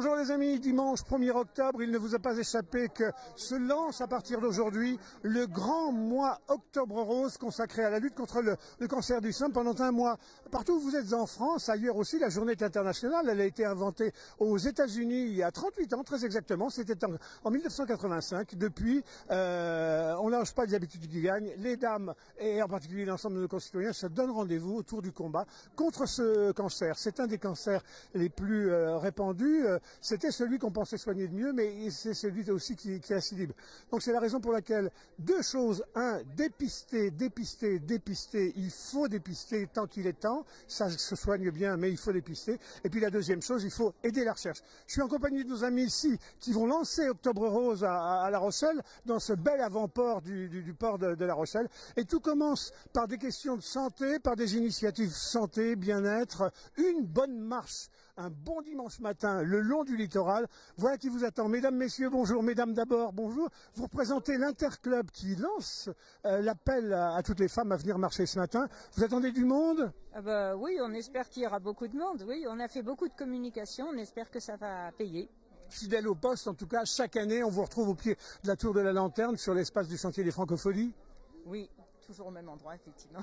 Bonjour les amis, dimanche 1er octobre, il ne vous a pas échappé que se lance à partir d'aujourd'hui le grand mois Octobre Rose consacré à la lutte contre le cancer du sein pendant un mois. Partout où vous êtes en France, ailleurs aussi, la journée est internationale. Elle a été inventée aux États-Unis il y a 38 ans, très exactement. C'était en 1985. Depuis, on lâche pas les habitudes qui gagnent. Les dames, et en particulier l'ensemble de nos concitoyens, se donnent rendez-vous autour du combat contre ce cancer. C'est un des cancers les plus répandus. C'était celui qu'on pensait soigner de mieux, mais c'est celui aussi qui est assez libre. Donc c'est la raison pour laquelle deux choses. Un, dépister. Il faut dépister tant qu'il est temps. Ça se soigne bien, mais il faut dépister. Et puis la deuxième chose, il faut aider la recherche. Je suis en compagnie de nos amis ici qui vont lancer Octobre Rose à La Rochelle, dans ce bel avant-port du port de La Rochelle. Et tout commence par des questions de santé, par des initiatives santé, bien-être, une bonne marche, un bon dimanche matin le long du littoral. Voilà qui vous attend. Mesdames, messieurs, bonjour. Mesdames d'abord, bonjour. Vous représentez l'Interclub qui lance l'appel à toutes les femmes à venir marcher ce matin. Vous attendez du monde? Oui, on espère qu'il y aura beaucoup de monde. Oui, on a fait beaucoup de communication. On espère que ça va payer. Fidèle au poste, en tout cas, chaque année, on vous retrouve au pied de la Tour de la Lanterne sur l'espace du Chantier des Francophonies. Oui, toujours au même endroit, effectivement.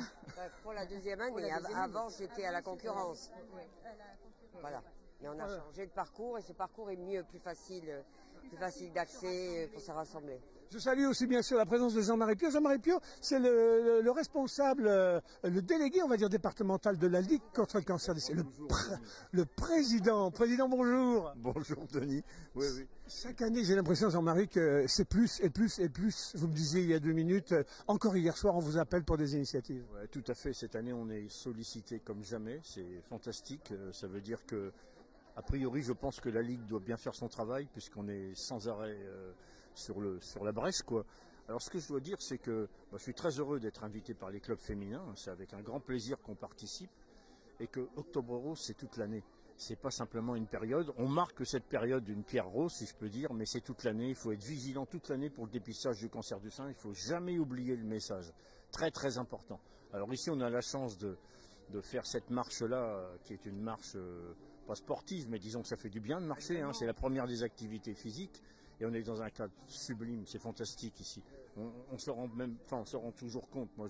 Pour la deuxième année. Avant, c'était à la concurrence. Voilà. Et on a changé de parcours et ce parcours est mieux, plus facile d'accès pour se rassembler. Je salue aussi bien sûr la présence de Jean-Marie Piot. Jean-Marie Piot, c'est le responsable, le délégué, on va dire, départemental de la Ligue contre le cancer du sein. Le président. Président, bonjour. Bonjour Denis. Oui, oui. Chaque année, j'ai l'impression, Jean-Marie, que c'est plus et plus et plus. Vous me disiez il y a 2 minutes, encore hier soir, on vous appelle pour des initiatives. Ouais, tout à fait. Cette année, on est sollicité comme jamais. C'est fantastique. Ça veut dire que, a priori, je pense que la Ligue doit bien faire son travail puisqu'on est sans arrêt sur la brèche, quoi. Alors, ce que je dois dire, c'est que je suis très heureux d'être invité par les clubs féminins. C'est avec un grand plaisir qu'on participe et que Octobre Rose, c'est toute l'année. C'est pas simplement une période. On marque cette période d'une pierre rose, si je peux dire, mais c'est toute l'année. Il faut être vigilant toute l'année pour le dépistage du cancer du sein. Il faut jamais oublier le message. Très, très important. Alors ici, on a la chance de faire cette marche-là, qui est une marche pas sportive, mais disons que ça fait du bien de marcher. Hein. C'est la première des activités physiques. Et on est dans un cadre sublime. C'est fantastique ici. On se rend on se rend toujours compte. Moi,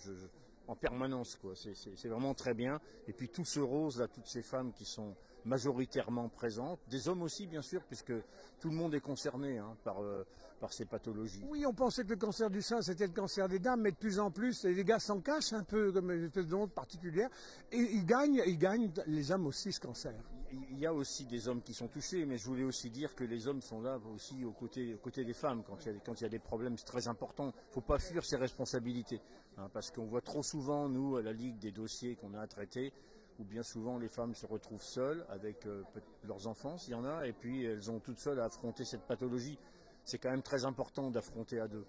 en permanence, quoi. C'est vraiment très bien. Et puis tout ce rose là, toutes ces femmes qui sont majoritairement présentes, des hommes aussi bien sûr, puisque tout le monde est concerné par ces pathologies. Oui, on pensait que le cancer du sein c'était le cancer des dames, mais de plus en plus les gars s'en cachent un peu comme une espèce de honte particulière. Et ils gagnent les hommes aussi ce cancer. Il y a aussi des hommes qui sont touchés, mais je voulais aussi dire que les hommes sont là aussi aux côtés des femmes quand il y a des problèmes. C'est très important. Il ne faut pas fuir ses responsabilités, hein, parce qu'on voit trop souvent, nous, à la Ligue, des dossiers qu'on a à traiter, où bien souvent les femmes se retrouvent seules avec leurs enfants, s'il y en a, et puis elles ont toutes seules à affronter cette pathologie. C'est quand même très important d'affronter à deux.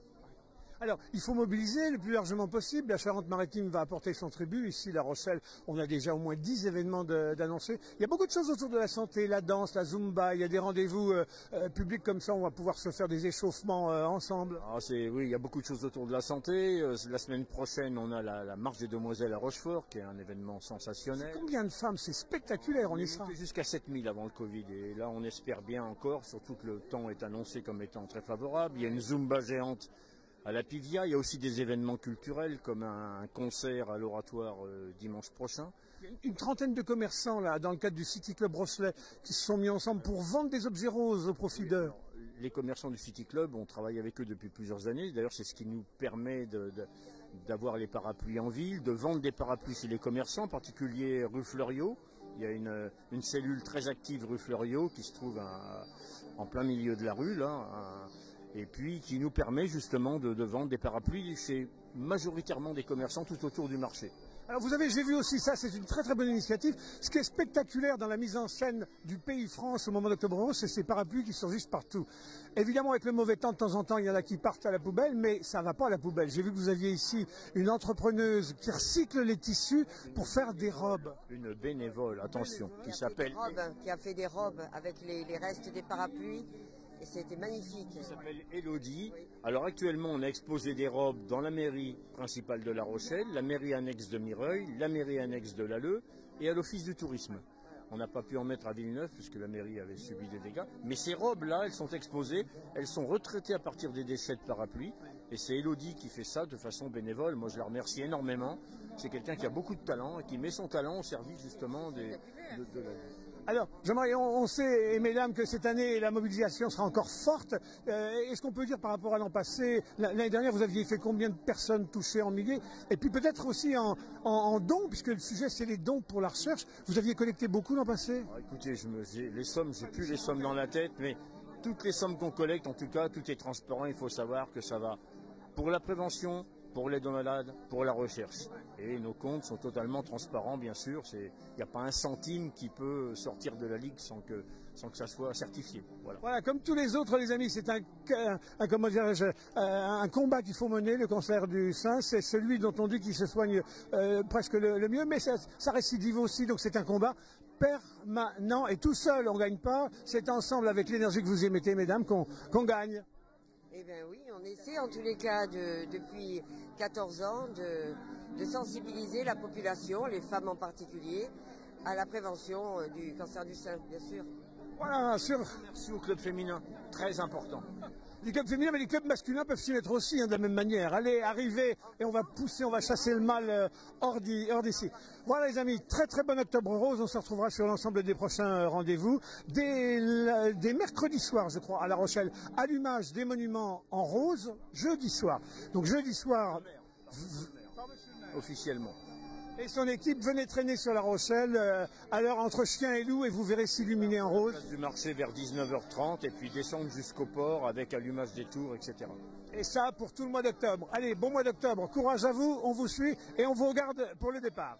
Alors, il faut mobiliser le plus largement possible. La Charente-Maritime va apporter son tribut. Ici, La Rochelle, on a déjà au moins 10 événements d'annoncés. Il y a beaucoup de choses autour de la santé, la danse, la zumba. Il y a des rendez-vous publics comme ça. On va pouvoir se faire des échauffements ensemble. Oui, il y a beaucoup de choses autour de la santé. La semaine prochaine, on a la marche des demoiselles à Rochefort, qui est un événement sensationnel. Combien de femmes? C'est spectaculaire, on y sera. Jusqu'à 7000 avant le Covid. Et là, on espère bien encore, surtout que le temps est annoncé comme étant très favorable. Il y a une zumba géante à la Pivia. Il y a aussi des événements culturels comme un concert à l'Oratoire dimanche prochain. Une trentaine de commerçants là, dans le cadre du City Club Rochelet, qui se sont mis ensemble pour vendre des objets roses au profit d'eux. Les commerçants du City Club, on travaille avec eux depuis plusieurs années. D'ailleurs, c'est ce qui nous permet d'avoir les parapluies en ville, de vendre des parapluies chez les commerçants, en particulier rue Fleuriot. Il y a une cellule très active rue Fleuriot qui se trouve en plein milieu de la rue, là. Et puis qui nous permet justement de vendre des parapluies chez majoritairement des commerçants tout autour du marché. Alors j'ai vu aussi ça, c'est une très très bonne initiative. Ce qui est spectaculaire dans la mise en scène du Pays France au moment d'Octobre Rose, c'est ces parapluies qui surgissent partout. Évidemment, avec le mauvais temps, de temps en temps, il y en a qui partent à la poubelle, mais ça va pas à la poubelle. J'ai vu que vous aviez ici une entrepreneuse qui recycle les tissus pour faire des robes. Une bénévole, attention, qui s'appelle... Qui a fait des robes avec les restes des parapluies. Et c'était magnifique. Qui s'appelle Elodie. Alors actuellement, on a exposé des robes dans la mairie principale de La Rochelle, la mairie annexe de Mireuil, la mairie annexe de l'Alleu et à l'office du tourisme. On n'a pas pu en mettre à Villeneuve puisque la mairie avait subi des dégâts. Mais ces robes-là, elles sont exposées, elles sont retraitées à partir des déchets de parapluies. Et c'est Elodie qui fait ça de façon bénévole. Moi, je la remercie énormément. C'est quelqu'un qui a beaucoup de talent et qui met son talent au service justement de la vie. Alors, Jean-Marie, on sait, et mesdames, que cette année, la mobilisation sera encore forte. Est-ce qu'on peut dire par rapport à l'an passé, l'année dernière, vous aviez fait combien de personnes touchées en milliers? Et puis peut-être aussi en dons, puisque le sujet, c'est les dons pour la recherche. Vous aviez collecté beaucoup l'an passé? Écoutez, les sommes, j'ai plus les sommes dans la tête, mais toutes les sommes qu'on collecte, en tout cas, tout est transparent. Il faut savoir que ça va pour la prévention, pour l'aide aux malades, pour la recherche. Et nos comptes sont totalement transparents, bien sûr. Il n'y a pas un centime qui peut sortir de la Ligue sans que ça soit certifié. Voilà, comme tous les autres, les amis, c'est un combat qu'il faut mener, le cancer du sein. C'est celui dont on dit qu'il se soigne presque le mieux, mais ça récidive aussi, donc c'est un combat permanent. Et tout seul, on ne gagne pas. C'est ensemble, avec l'énergie que vous émettez, mesdames, qu'on gagne. Eh bien oui, on essaie en tous les cas depuis 14 ans de sensibiliser la population, les femmes en particulier, à la prévention du cancer du sein, bien sûr. Voilà, Merci au club féminin, très important. Les clubs féminins, mais les clubs masculins peuvent s'y mettre aussi de la même manière. Allez, arrivez, et on va pousser, on va chasser le mal hors d'ici. Voilà les amis, très très bon Octobre Rose. On se retrouvera sur l'ensemble des prochains rendez-vous. Dès mercredi soir, je crois, à La Rochelle, allumage des monuments en rose, jeudi soir. Donc jeudi soir, officiellement. Et son équipe, venez traîner sur La Rochelle, à l'heure entre chien et loup, et vous verrez s'illuminer en rose. Place du marché vers 19h30 et puis descendre jusqu'au port avec allumage des tours, etc. Et ça pour tout le mois d'octobre. Allez, bon mois d'octobre, courage à vous, on vous suit et on vous regarde pour le départ.